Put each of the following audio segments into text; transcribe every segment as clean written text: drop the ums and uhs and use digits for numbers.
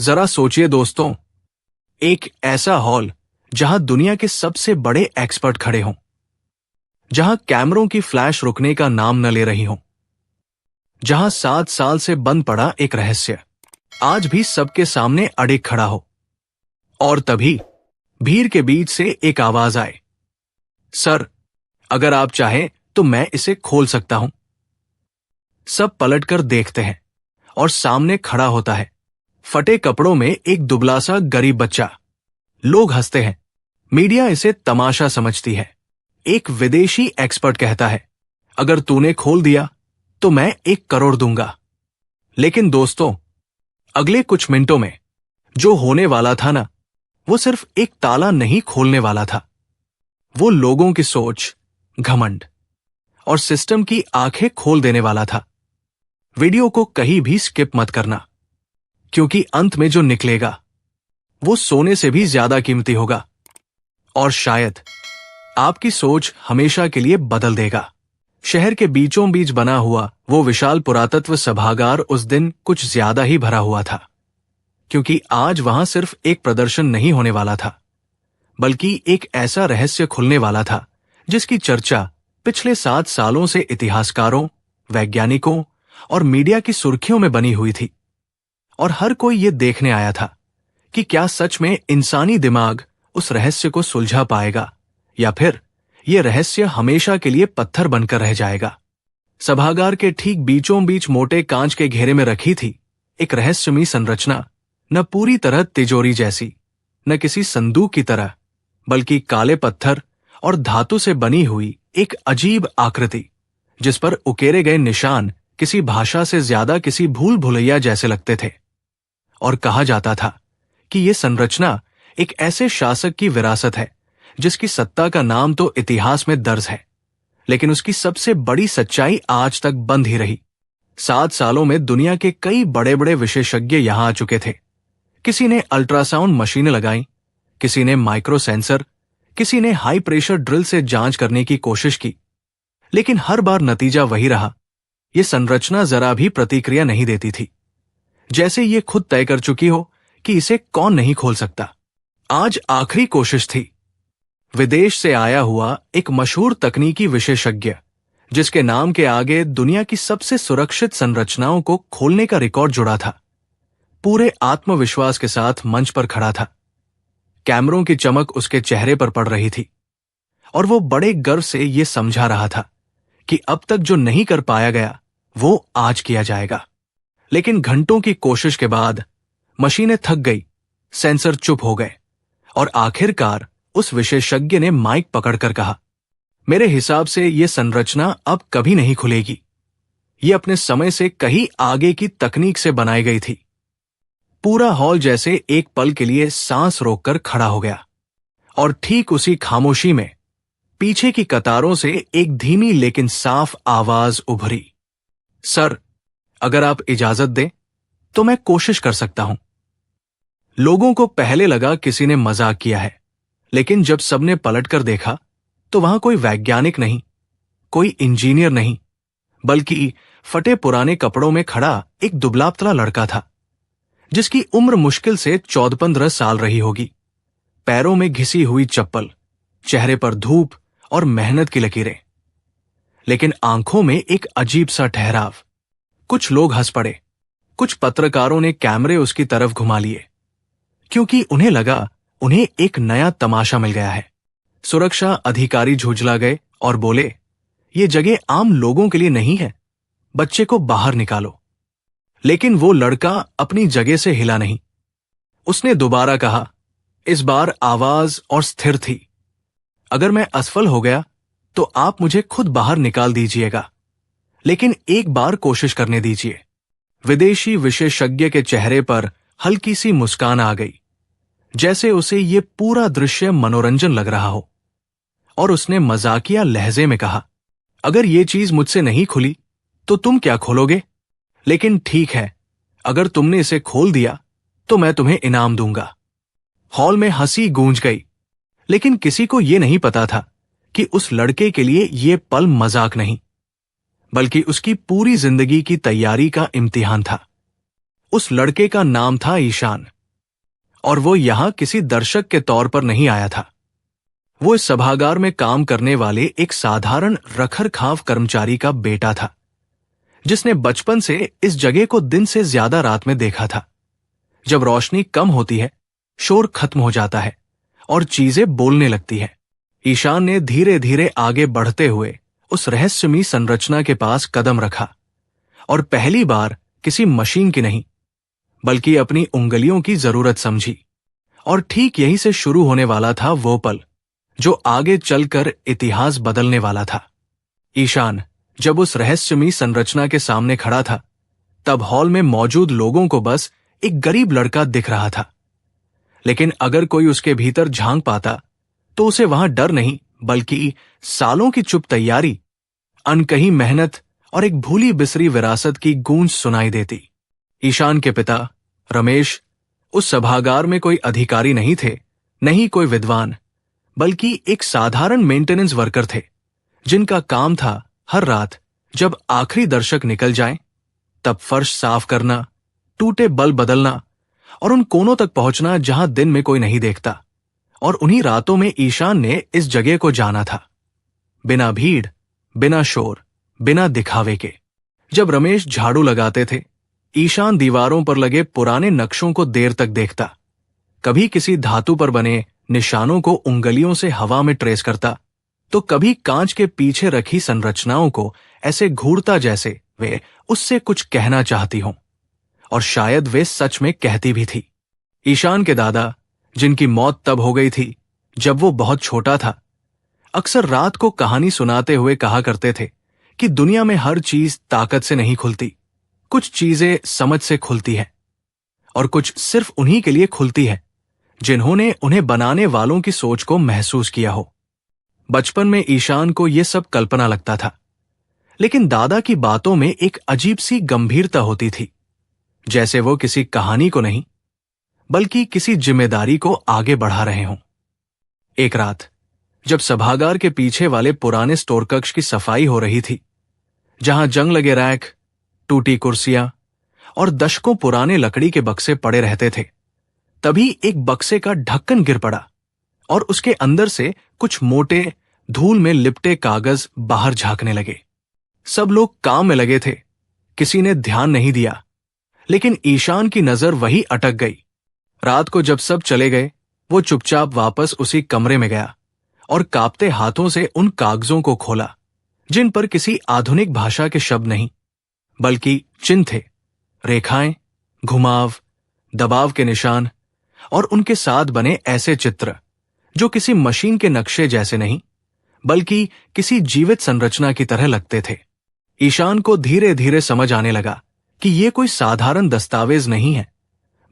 जरा सोचिए दोस्तों, एक ऐसा हॉल जहां दुनिया के सबसे बड़े एक्सपर्ट खड़े हों, जहां कैमरों की फ्लैश रुकने का नाम न ले रही हो, जहां 7 साल से बंद पड़ा एक रहस्य आज भी सबके सामने अड़िग खड़ा हो। और तभी भीड़ के बीच से एक आवाज आए, सर, अगर आप चाहें तो मैं इसे खोल सकता हूं। सब पलटकर देखते हैं और सामने खड़ा होता है फटे कपड़ों में एक दुबला सा गरीब बच्चा। लोग हंसते हैं, मीडिया इसे तमाशा समझती है। एक विदेशी एक्सपर्ट कहता है, अगर तूने खोल दिया तो मैं 1 करोड़ दूंगा। लेकिन दोस्तों, अगले कुछ मिनटों में जो होने वाला था ना, वो सिर्फ एक ताला नहीं खोलने वाला था। वो लोगों की सोच, घमंड और सिस्टम की आंखें खोल देने वाला था। वीडियो को कहीं भी स्किप मत करना, क्योंकि अंत में जो निकलेगा वो सोने से भी ज्यादा कीमती होगा और शायद आपकी सोच हमेशा के लिए बदल देगा। शहर के बीचों बीच बना हुआ वो विशाल पुरातत्व सभागार उस दिन कुछ ज्यादा ही भरा हुआ था, क्योंकि आज वहां सिर्फ एक प्रदर्शन नहीं होने वाला था, बल्कि एक ऐसा रहस्य खुलने वाला था जिसकी चर्चा पिछले 7 सालों से इतिहासकारों, वैज्ञानिकों और मीडिया की सुर्खियों में बनी हुई थी। और हर कोई ये देखने आया था कि क्या सच में इंसानी दिमाग उस रहस्य को सुलझा पाएगा या फिर यह रहस्य हमेशा के लिए पत्थर बनकर रह जाएगा। सभागार के ठीक बीचों बीच मोटे कांच के घेरे में रखी थी एक रहस्यमयी संरचना, न पूरी तरह तिजोरी जैसी, न किसी संदूक की तरह, बल्कि काले पत्थर और धातु से बनी हुई एक अजीब आकृति, जिस पर उकेरे गए निशान किसी भाषा से ज्यादा किसी भूल भुलैया जैसे लगते थे। और कहा जाता था कि यह संरचना एक ऐसे शासक की विरासत है जिसकी सत्ता का नाम तो इतिहास में दर्ज है, लेकिन उसकी सबसे बड़ी सच्चाई आज तक बंद ही रही। 7 सालों में दुनिया के कई बड़े बड़े विशेषज्ञ यहां आ चुके थे। किसी ने अल्ट्रासाउंड मशीनें लगाई, किसी ने माइक्रो सेंसर, किसी ने हाई प्रेशर ड्रिल से जांच करने की कोशिश की, लेकिन हर बार नतीजा वही रहा, यह संरचना जरा भी प्रतिक्रिया नहीं देती थी, जैसे ये खुद तय कर चुकी हो कि इसे कौन नहीं खोल सकता। आज आखिरी कोशिश थी। विदेश से आया हुआ एक मशहूर तकनीकी विशेषज्ञ, जिसके नाम के आगे दुनिया की सबसे सुरक्षित संरचनाओं को खोलने का रिकॉर्ड जुड़ा था, पूरे आत्मविश्वास के साथ मंच पर खड़ा था। कैमरों की चमक उसके चेहरे पर पड़ रही थी और वो बड़े गर्व से ये समझा रहा था कि अब तक जो नहीं कर पाया गया वो आज किया जाएगा। लेकिन घंटों की कोशिश के बाद मशीनें थक गई, सेंसर चुप हो गए और आखिरकार उस विशेषज्ञ ने माइक पकड़कर कहा, मेरे हिसाब से यह संरचना अब कभी नहीं खुलेगी। यह अपने समय से कहीं आगे की तकनीक से बनाई गई थी। पूरा हॉल जैसे एक पल के लिए सांस रोककर खड़ा हो गया और ठीक उसी खामोशी में पीछे की कतारों से एक धीमी लेकिन साफ आवाज उभरी, सर, अगर आप इजाजत दें तो मैं कोशिश कर सकता हूं। लोगों को पहले लगा किसी ने मजाक किया है, लेकिन जब सबने पलटकर देखा तो वहां कोई वैज्ञानिक नहीं, कोई इंजीनियर नहीं, बल्कि फटे पुराने कपड़ों में खड़ा एक दुबला-पतला लड़का था, जिसकी उम्र मुश्किल से 14-15 साल रही होगी। पैरों में घिसी हुई चप्पल, चेहरे पर धूप और मेहनत की लकीरें, लेकिन आंखों में एक अजीब सा ठहराव। कुछ लोग हंस पड़े, कुछ पत्रकारों ने कैमरे उसकी तरफ घुमा लिए, क्योंकि उन्हें लगा उन्हें एक नया तमाशा मिल गया है। सुरक्षा अधिकारी झुंझला गए और बोले, ये जगह आम लोगों के लिए नहीं है, बच्चे को बाहर निकालो। लेकिन वो लड़का अपनी जगह से हिला नहीं। उसने दोबारा कहा, इस बार आवाज और स्थिर थी, अगर मैं असफल हो गया तो आप मुझे खुद बाहर निकाल दीजिएगा, लेकिन एक बार कोशिश करने दीजिए। विदेशी विशेषज्ञ के चेहरे पर हल्की सी मुस्कान आ गई, जैसे उसे ये पूरा दृश्य मनोरंजन लग रहा हो, और उसने मजाकिया लहजे में कहा, अगर ये चीज मुझसे नहीं खुली तो तुम क्या खोलोगे? लेकिन ठीक है, अगर तुमने इसे खोल दिया तो मैं तुम्हें इनाम दूंगा। हॉल में हंसी गूंज गई, लेकिन किसी को यह नहीं पता था कि उस लड़के के लिए यह पल मजाक नहीं, बल्कि उसकी पूरी जिंदगी की तैयारी का इम्तिहान था। उस लड़के का नाम था ईशान, और वो यहां किसी दर्शक के तौर पर नहीं आया था। वो इस सभागार में काम करने वाले एक साधारण रखरखाव कर्मचारी का बेटा था, जिसने बचपन से इस जगह को दिन से ज्यादा रात में देखा था। जब रोशनी कम होती है, शोर खत्म हो जाता है और चीजें बोलने लगती है। ईशान ने धीरे धीरे आगे बढ़ते हुए उस रहस्यमयी संरचना के पास कदम रखा, और पहली बार किसी मशीन की नहीं, बल्कि अपनी उंगलियों की जरूरत समझी। और ठीक यहीं से शुरू होने वाला था वो पल जो आगे चलकर इतिहास बदलने वाला था। ईशान जब उस रहस्यमयी संरचना के सामने खड़ा था, तब हॉल में मौजूद लोगों को बस एक गरीब लड़का दिख रहा था। लेकिन अगर कोई उसके भीतर झांक पाता तो उसे वहां डर नहीं, बल्कि सालों की चुप तैयारी, अनकही मेहनत और एक भूली बिसरी विरासत की गूंज सुनाई देती। ईशान के पिता रमेश उस सभागार में कोई अधिकारी नहीं थे, नहीं कोई विद्वान, बल्कि एक साधारण मेंटेनेंस वर्कर थे, जिनका काम था हर रात जब आखिरी दर्शक निकल जाए, तब फर्श साफ करना, टूटे बल्ब बदलना और उन कोनों तक पहुंचना जहां दिन में कोई नहीं देखता। और उन्हीं रातों में ईशान ने इस जगह को जाना था, बिना भीड़, बिना शोर, बिना दिखावे के। जब रमेश झाड़ू लगाते थे, ईशान दीवारों पर लगे पुराने नक्शों को देर तक देखता, कभी किसी धातु पर बने निशानों को उंगलियों से हवा में ट्रेस करता, तो कभी कांच के पीछे रखी संरचनाओं को ऐसे घूरता जैसे वे उससे कुछ कहना चाहती हों, और शायद वे सच में कहती भी थी। ईशान के दादा, जिनकी मौत तब हो गई थी जब वो बहुत छोटा था, अक्सर रात को कहानी सुनाते हुए कहा करते थे कि दुनिया में हर चीज ताकत से नहीं खुलती, कुछ चीजें समझ से खुलती है, और कुछ सिर्फ उन्हीं के लिए खुलती है जिन्होंने उन्हें बनाने वालों की सोच को महसूस किया हो। बचपन में ईशान को यह सब कल्पना लगता था, लेकिन दादा की बातों में एक अजीब सी गंभीरता होती थी, जैसे वो किसी कहानी को नहीं, बल्कि किसी जिम्मेदारी को आगे बढ़ा रहे हों। एक रात जब सभागार के पीछे वाले पुराने स्टोर कक्ष की सफाई हो रही थी, जहां जंग लगे रैक, टूटी कुर्सियां और दशकों पुराने लकड़ी के बक्से पड़े रहते थे, तभी एक बक्से का ढक्कन गिर पड़ा और उसके अंदर से कुछ मोटे, धूल में लिपटे कागज बाहर झांकने लगे। सब लोग काम में लगे थे, किसी ने ध्यान नहीं दिया, लेकिन ईशान की नजर वही अटक गई। रात को जब सब चले गए, वो चुपचाप वापस उसी कमरे में गया और कांपते हाथों से उन कागजों को खोला, जिन पर किसी आधुनिक भाषा के शब्द नहीं, बल्कि चिन्ह थे, रेखाएं, घुमाव, दबाव के निशान, और उनके साथ बने ऐसे चित्र जो किसी मशीन के नक्शे जैसे नहीं, बल्कि किसी जीवित संरचना की तरह लगते थे। ईशान को धीरे धीरे समझ आने लगा कि ये कोई साधारण दस्तावेज नहीं है,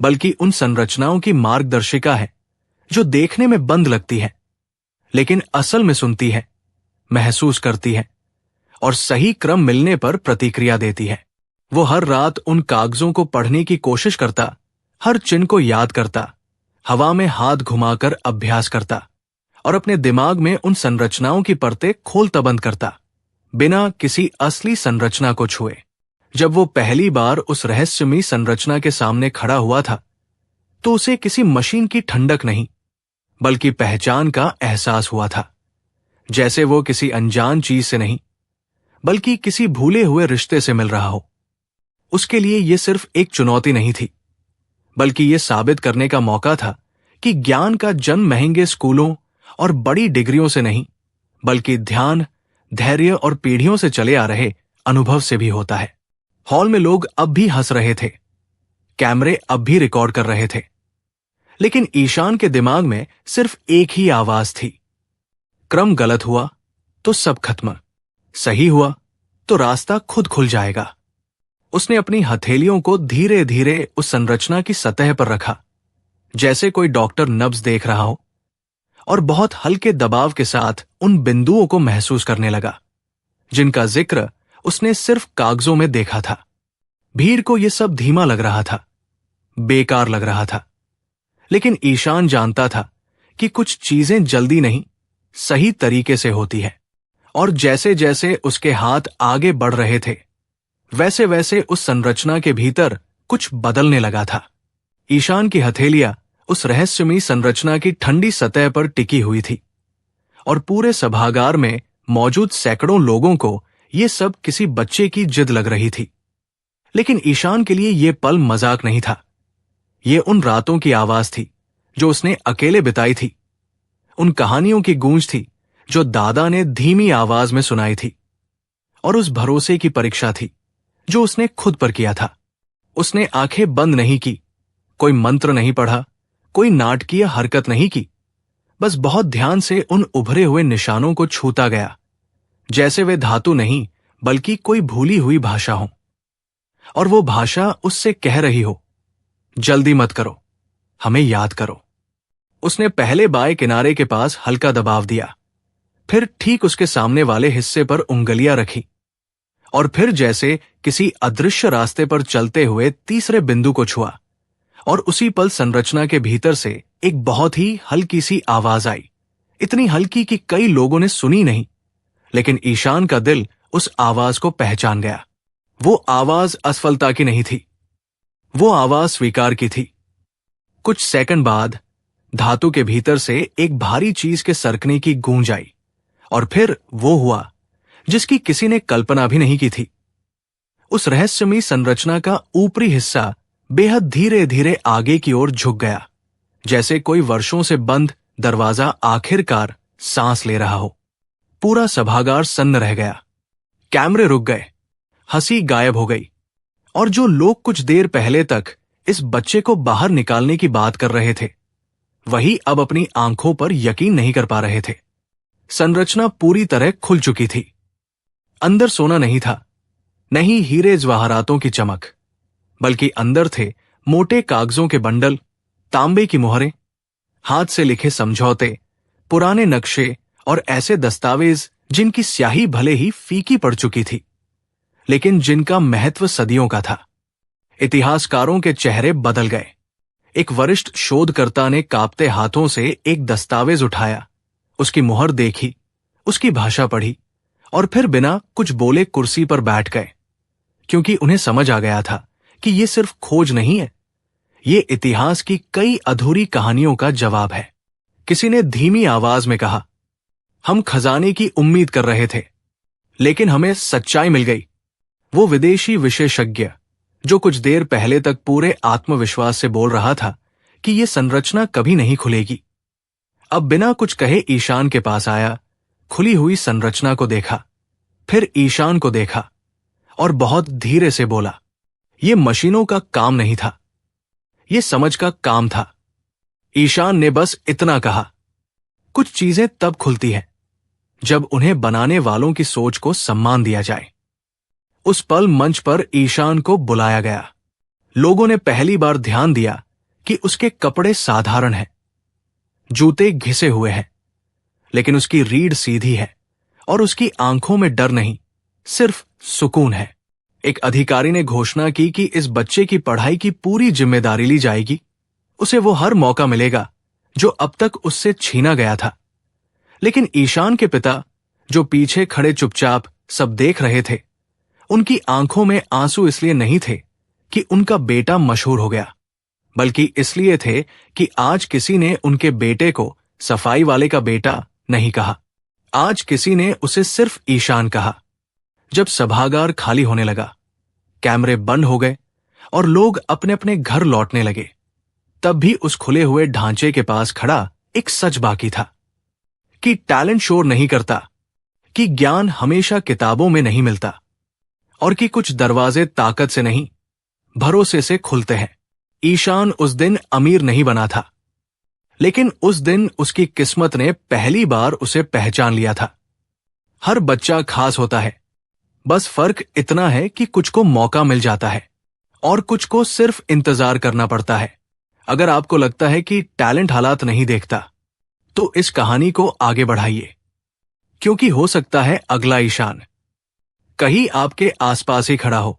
बल्कि उन संरचनाओं की मार्गदर्शिका है जो देखने में बंद लगती है, लेकिन असल में सुनती है, महसूस करती है और सही क्रम मिलने पर प्रतिक्रिया देती है। वो हर रात उन कागजों को पढ़ने की कोशिश करता, हर चिन्ह को याद करता, हवा में हाथ घुमाकर अभ्यास करता और अपने दिमाग में उन संरचनाओं की परतें खोलता बंद करता, बिना किसी असली संरचना को छुए। जब वो पहली बार उस रहस्यमयी संरचना के सामने खड़ा हुआ था, तो उसे किसी मशीन की ठंडक नहीं, बल्कि पहचान का एहसास हुआ था, जैसे वो किसी अनजान चीज से नहीं, बल्कि किसी भूले हुए रिश्ते से मिल रहा हो। उसके लिए ये सिर्फ एक चुनौती नहीं थी, बल्कि ये साबित करने का मौका था कि ज्ञान का जन्म महंगे स्कूलों और बड़ी डिग्रियों से नहीं, बल्कि ध्यान, धैर्य और पीढ़ियों से चले आ रहे अनुभव से भी होता है। हॉल में लोग अब भी हंस रहे थे, कैमरे अब भी रिकॉर्ड कर रहे थे, लेकिन ईशान के दिमाग में सिर्फ एक ही आवाज थी, क्रम गलत हुआ तो सब खत्म, सही हुआ तो रास्ता खुद खुल जाएगा। उसने अपनी हथेलियों को धीरे धीरे उस संरचना की सतह पर रखा, जैसे कोई डॉक्टर नब्ज देख रहा हो, और बहुत हल्के दबाव के साथ उन बिंदुओं को महसूस करने लगा जिनका जिक्र उसने सिर्फ कागजों में देखा था। भीड़ को यह सब धीमा लग रहा था, बेकार लग रहा था, लेकिन ईशान जानता था कि कुछ चीजें जल्दी नहीं, सही तरीके से होती है। और जैसे जैसे उसके हाथ आगे बढ़ रहे थे, वैसे वैसे उस संरचना के भीतर कुछ बदलने लगा था। ईशान की हथेलियां उस रहस्यमयी संरचना की ठंडी सतह पर टिकी हुई थी और पूरे सभागार में मौजूद सैकड़ों लोगों को ये सब किसी बच्चे की जिद लग रही थी। लेकिन ईशान के लिए ये पल मजाक नहीं था। ये उन रातों की आवाज थी जो उसने अकेले बिताई थी, उन कहानियों की गूंज थी जो दादा ने धीमी आवाज में सुनाई थी, और उस भरोसे की परीक्षा थी जो उसने खुद पर किया था। उसने आंखें बंद नहीं की, कोई मंत्र नहीं पढ़ा, कोई नाटकीय हरकत नहीं की, बस बहुत ध्यान से उन उभरे हुए निशानों को छूता गया, जैसे वे धातु नहीं बल्कि कोई भूली हुई भाषा हो। और वो भाषा उससे कह रही हो, जल्दी मत करो, हमें याद करो। उसने पहले बाएं किनारे के पास हल्का दबाव दिया, फिर ठीक उसके सामने वाले हिस्से पर उंगलियां रखी, और फिर जैसे किसी अदृश्य रास्ते पर चलते हुए तीसरे बिंदु को छुआ। और उसी पल संरचना के भीतर से एक बहुत ही हल्की सी आवाज आई, इतनी हल्की कि कई लोगों ने सुनी नहीं, लेकिन ईशान का दिल उस आवाज को पहचान गया। वो आवाज असफलता की नहीं थी, वो आवाज स्वीकार की थी। कुछ सेकंड बाद धातु के भीतर से एक भारी चीज के सरकने की गूंज आई, और फिर वो हुआ जिसकी किसी ने कल्पना भी नहीं की थी। उस रहस्यमयी संरचना का ऊपरी हिस्सा बेहद धीरे धीरे आगे की ओर झुक गया, जैसे कोई वर्षों से बंद दरवाजा आखिरकार सांस ले रहा हो। पूरा सभागार सन्न रह गया, कैमरे रुक गए, हंसी गायब हो गई, और जो लोग कुछ देर पहले तक इस बच्चे को बाहर निकालने की बात कर रहे थे, वही अब अपनी आंखों पर यकीन नहीं कर पा रहे थे। संरचना पूरी तरह खुल चुकी थी। अंदर सोना नहीं था, नहीं हीरे जवाहरातों की चमक, बल्कि अंदर थे मोटे कागजों के बंडल, तांबे की मोहरें, हाथ से लिखे समझौते, पुराने नक्शे और ऐसे दस्तावेज जिनकी स्याही भले ही फीकी पड़ चुकी थी, लेकिन जिनका महत्व सदियों का था। इतिहासकारों के चेहरे बदल गए। एक वरिष्ठ शोधकर्ता ने कांपते हाथों से एक दस्तावेज उठाया, उसकी मुहर देखी, उसकी भाषा पढ़ी, और फिर बिना कुछ बोले कुर्सी पर बैठ गए, क्योंकि उन्हें समझ आ गया था कि ये सिर्फ खोज नहीं है, ये इतिहास की कई अधूरी कहानियों का जवाब है। किसी ने धीमी आवाज में कहा, हम खजाने की उम्मीद कर रहे थे, लेकिन हमें सच्चाई मिल गई। वो विदेशी विशेषज्ञ जो कुछ देर पहले तक पूरे आत्मविश्वास से बोल रहा था कि ये संरचना कभी नहीं खुलेगी, अब बिना कुछ कहे ईशान के पास आया, खुली हुई संरचना को देखा, फिर ईशान को देखा, और बहुत धीरे से बोला, ये मशीनों का काम नहीं था, ये समझ का काम था। ईशान ने बस इतना कहा, कुछ चीजें तब खुलती हैं जब उन्हें बनाने वालों की सोच को सम्मान दिया जाए। उस पल मंच पर ईशान को बुलाया गया। लोगों ने पहली बार ध्यान दिया कि उसके कपड़े साधारण हैं, जूते घिसे हुए हैं, लेकिन उसकी रीढ़ सीधी है और उसकी आंखों में डर नहीं, सिर्फ सुकून है। एक अधिकारी ने घोषणा की कि इस बच्चे की पढ़ाई की पूरी जिम्मेदारी ली जाएगी, उसे वो हर मौका मिलेगा जो अब तक उससे छीना गया था। लेकिन ईशान के पिता, जो पीछे खड़े चुपचाप सब देख रहे थे, उनकी आंखों में आंसू इसलिए नहीं थे कि उनका बेटा मशहूर हो गया, बल्कि इसलिए थे कि आज किसी ने उनके बेटे को सफाई वाले का बेटा नहीं कहा। आज किसी ने उसे सिर्फ ईशान कहा। जब सभागार खाली होने लगा, कैमरे बंद हो गए और लोग अपने अपने घर लौटने लगे, तब भी उस खुले हुए ढांचे के पास खड़ा एक सच बाकी था कि टैलेंट शोर नहीं करता, कि ज्ञान हमेशा किताबों में नहीं मिलता, और कि कुछ दरवाजे ताकत से नहीं, भरोसे से खुलते हैं। ईशान उस दिन अमीर नहीं बना था, लेकिन उस दिन उसकी किस्मत ने पहली बार उसे पहचान लिया था। हर बच्चा खास होता है, बस फर्क इतना है कि कुछ को मौका मिल जाता है और कुछ को सिर्फ इंतजार करना पड़ता है। अगर आपको लगता है कि टैलेंट हालात नहीं देखता, तो इस कहानी को आगे बढ़ाइए, क्योंकि हो सकता है अगला ईशान कहीं आपके आसपास ही खड़ा हो।